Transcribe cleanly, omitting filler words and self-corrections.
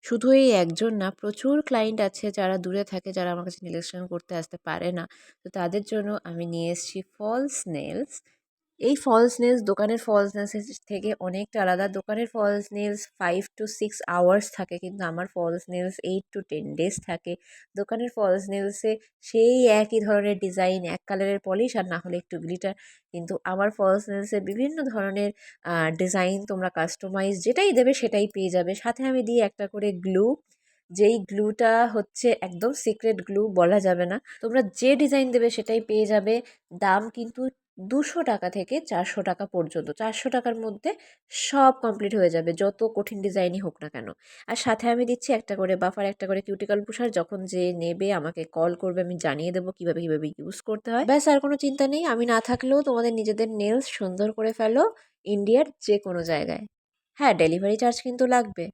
শুধু এই একজন না, প্রচুর ক্লায়েন্ট আছে যারা দূরে থাকে, যারা আমার কাছে নেল এক্সটেনশন করতে আসতে পারে না। তো তাদের জন্য আমি নিয়ে এসেছি ফলস নেলস। এই ফলস নেলস দোকানের ফলস নেলসের থেকে অনেকটা আলাদা। দোকানের ফলস নেলস 5 to 6 আওয়ার্স থাকে, কিন্তু আমার ফলস নেলস 8 to 10 ডেজ থাকে। দোকানের ফলস নেলসে সেই একই ধরনের ডিজাইন, এক কালারের পলিশ আর না হলে একটু গ্লিটার, কিন্তু আমার ফলস নেলসে বিভিন্ন ধরনের ডিজাইন, তোমরা কাস্টমাইজ যেটাই দেবে সেটাই পেয়ে যাবে। সাথে আমি দিই একটা করে গ্লু, যেই গ্লুটা হচ্ছে একদম সিক্রেট গ্লু, বলা যাবে না। তোমরা যে ডিজাইন দেবে সেটাই পেয়ে যাবে। দাম কিন্তু 200 টাকা থেকে 400 টাকা পর্যন্ত। 400 টাকার মধ্যে সব কমপ্লিট হয়ে যাবে, যত কঠিন ডিজাইনই হোক না কেন। আর সাথে আমি দিচ্ছি একটা করে বাফার, একটা করে কিউটিকল পুষার। যখন যে নেবে আমাকে কল করবে, আমি জানিয়ে দেবো কীভাবে কীভাবে ইউজ করতে হয়। ব্যাস, আর কোনো চিন্তা নেই। আমি না থাকলেও তোমাদের নিজেদের নেলস সুন্দর করে ফেলো ইন্ডিয়ার যে কোনো জায়গায়। হ্যাঁ, ডেলিভারি চার্জ কিন্তু লাগবে।